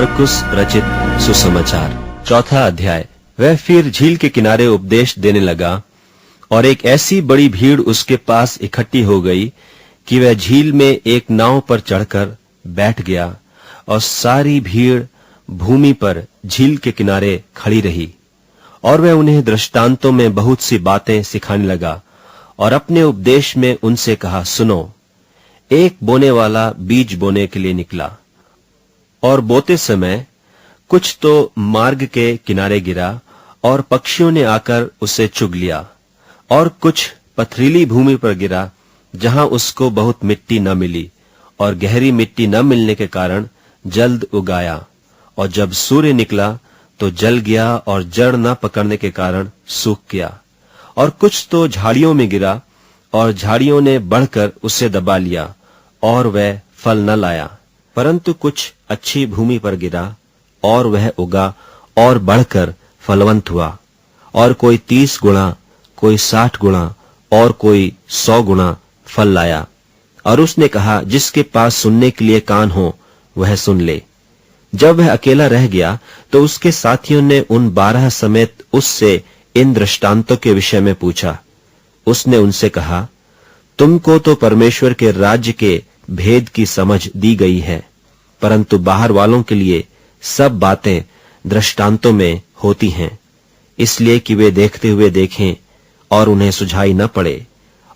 मरकुस रचित सुसमाचार 4 अध्याय। वह फिर झील के किनारे उपदेश देने लगा और एक ऐसी बड़ी भीड़ उसके पास इकट्ठी हो गई कि वह झील में एक नाव पर चढ़कर बैठ गया और सारी भीड़ भूमि पर झील के किनारे खड़ी रही। और वह उन्हें दृष्टांतों में बहुत सी बातें सिखाने लगा और अपने उपदेश में उनसे कहा, सुनो, एक बोने वाला बीज बोने के लिए निकला और बोते समय कुछ तो मार्ग के किनारे गिरा और पक्षियों ने आकर उसे चुग लिया, और कुछ पथरीली भूमि पर गिरा जहां उसको बहुत मिट्टी न मिली, और गहरी मिट्टी न मिलने के कारण जल्द उगाया, और जब सूर्य निकला तो जल गया और जड़ न पकड़ने के कारण सूख गया। और कुछ तो झाड़ियों में गिरा और झाड़ियों ने बढ़कर उसे दबा लिया और वह फल न लाया। परंतु कुछ अच्छी भूमि पर गिरा और वह उगा और बढ़कर फलवंत हुआ, और कोई 30 गुणा, कोई 60 गुणा और कोई 100 गुणा फल लाया। और उसने कहा, जिसके पास सुनने के लिए कान हो वह सुन ले। जब वह अकेला रह गया तो उसके साथियों ने उन 12 समेत उससे इन दृष्टांतों के विषय में पूछा। उसने उनसे कहा, तुमको तो परमेश्वर के राज्य के भेद की समझ दी गई है, परंतु बाहर वालों के लिए सब बातें दृष्टांतों में होती हैं, इसलिए कि वे देखते हुए देखें और उन्हें सुझाई न पड़े,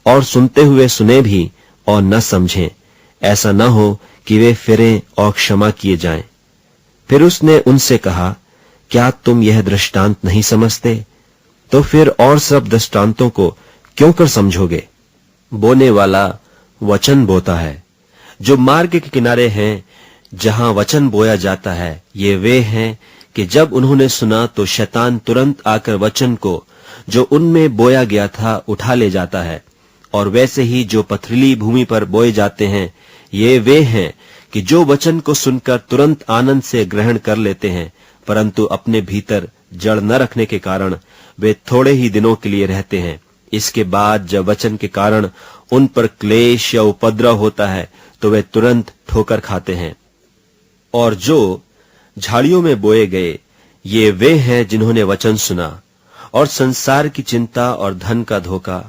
और सुनते हुए सुने भी और न समझें, ऐसा न हो कि वे फिरें और क्षमा किए जाएं। फिर उसने उनसे कहा, क्या तुम यह दृष्टांत नहीं समझते? तो फिर और सब दृष्टांतों को क्यों कर समझोगे? बोने वाला वचन बोता है। जो मार्ग के किनारे हैं, जहां वचन बोया जाता है, ये वे हैं कि जब उन्होंने सुना तो शैतान तुरंत आकर वचन को जो उनमें बोया गया था उठा ले जाता है। और वैसे ही जो पथरीली भूमि पर बोए जाते हैं, ये वे हैं कि जो वचन को सुनकर तुरंत आनंद से ग्रहण कर लेते हैं, परंतु अपने भीतर जड़ न रखने के कारण वे थोड़े ही दिनों के लिए रहते हैं। इसके बाद जब वचन के कारण उन पर क्लेश या उपद्रव होता है तो वे तुरंत ठोकर खाते हैं। और जो झाड़ियों में बोए गए, ये वे हैं जिन्होंने वचन सुना और संसार की चिंता और धन का धोखा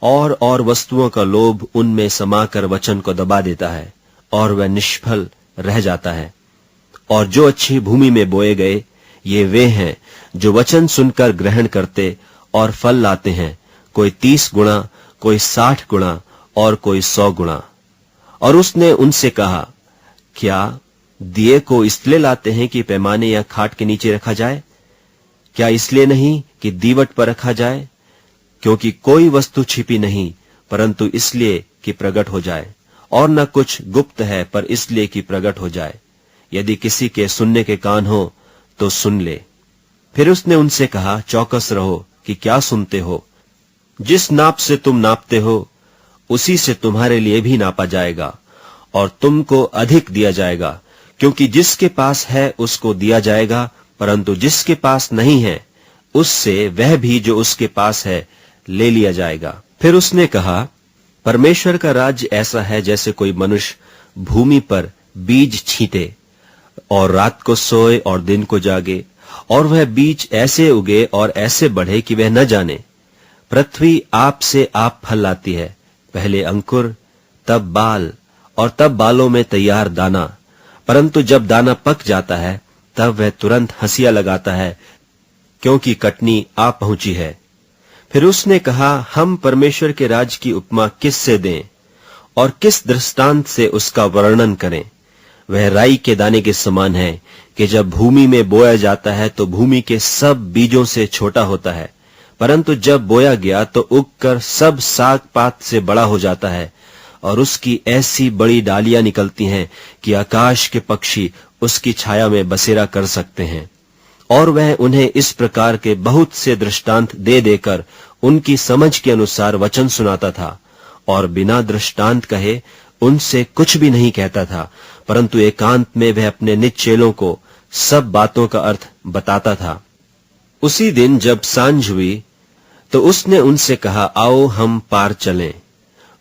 और वस्तुओं का लोभ उनमें समाकर वचन को दबा देता है और वह निष्फल रह जाता है। और जो अच्छी भूमि में बोए गए, ये वे हैं जो वचन सुनकर ग्रहण करते और फल लाते हैं, कोई 30 गुणा, कोई 60 गुणा और कोई 100 गुणा। और उसने उनसे कहा, क्या दिए को इसलिए लाते हैं कि पैमाने या खाट के नीचे रखा जाए? क्या इसलिए नहीं कि दीवट पर रखा जाए? क्योंकि कोई वस्तु छिपी नहीं, परंतु इसलिए कि प्रकट हो जाए, और न कुछ गुप्त है पर इसलिए कि प्रकट हो जाए। यदि किसी के सुनने के कान हो तो सुन ले। फिर उसने उनसे कहा, चौकस रहो कि क्या सुनते हो। जिस नाप से तुम नापते हो, उसी से तुम्हारे लिए भी नापा जाएगा, और तुमको अधिक दिया जाएगा। क्योंकि जिसके पास है उसको दिया जाएगा, परंतु जिसके पास नहीं है, उससे वह भी जो उसके पास है ले लिया जाएगा। फिर उसने कहा, परमेश्वर का राज्य ऐसा है जैसे कोई मनुष्य भूमि पर बीज छींटे और रात को सोए और दिन को जागे, और वह बीज ऐसे उगे और ऐसे बढ़े कि वह न जाने। पृथ्वी आप से आप फल लाती है, पहले अंकुर, तब बाल, और तब बालों में तैयार दाना। परंतु जब दाना पक जाता है तब वह तुरंत हंसिया लगाता है, क्योंकि कटनी आ पहुंची है। फिर उसने कहा, हम परमेश्वर के राज्य की उपमा किस से दें और किस दृष्टांत से उसका वर्णन करें? वह राई के दाने के समान है कि जब भूमि में बोया जाता है तो भूमि के सब बीजों से छोटा होता है, परंतु जब बोया गया तो उगकर सब साग पात से बड़ा हो जाता है, और उसकी ऐसी बड़ी डालियां निकलती हैं कि आकाश के पक्षी उसकी छाया में बसेरा कर सकते हैं। और वह उन्हें इस प्रकार के बहुत से दृष्टांत दे देकर उनकी समझ के अनुसार वचन सुनाता था, और बिना दृष्टांत कहे उनसे कुछ भी नहीं कहता था, परंतु एकांत में वह अपने निज चेलों को सब बातों का अर्थ बताता था। उसी दिन जब सांझ हुई तो उसने उनसे कहा, आओ हम पार चलें।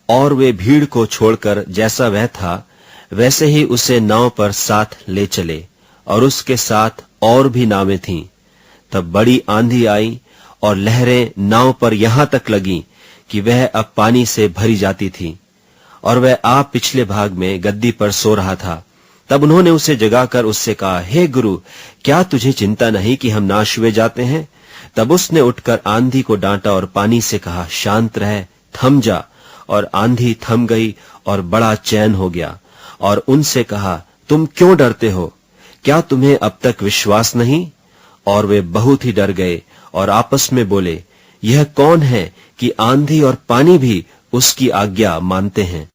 और वे भीड़ को छोड़कर जैसा वह था वैसे ही उसे नाव पर साथ ले चले, और उसके साथ और भी नावें थीं। तब बड़ी आंधी आई और लहरें नाव पर यहां तक लगीं कि वह अब पानी से भरी जाती थी, और वह आप पिछले भाग में गद्दी पर सो रहा था। तब उन्होंने उसे जगाकर उससे कहा, हे गुरु, क्या तुझे चिंता नहीं कि हम नाश हुए जाते हैं? तब उसने उठकर आंधी को डांटा और पानी से कहा, शांत रह, थम जा। और आंधी थम गई और बड़ा चैन हो गया। और उनसे कहा, तुम क्यों डरते हो? क्या तुम्हें अब तक विश्वास नहीं? और वे बहुत ही डर गए और आपस में बोले, यह कौन है कि आंधी और पानी भी उसकी आज्ञा मानते हैं?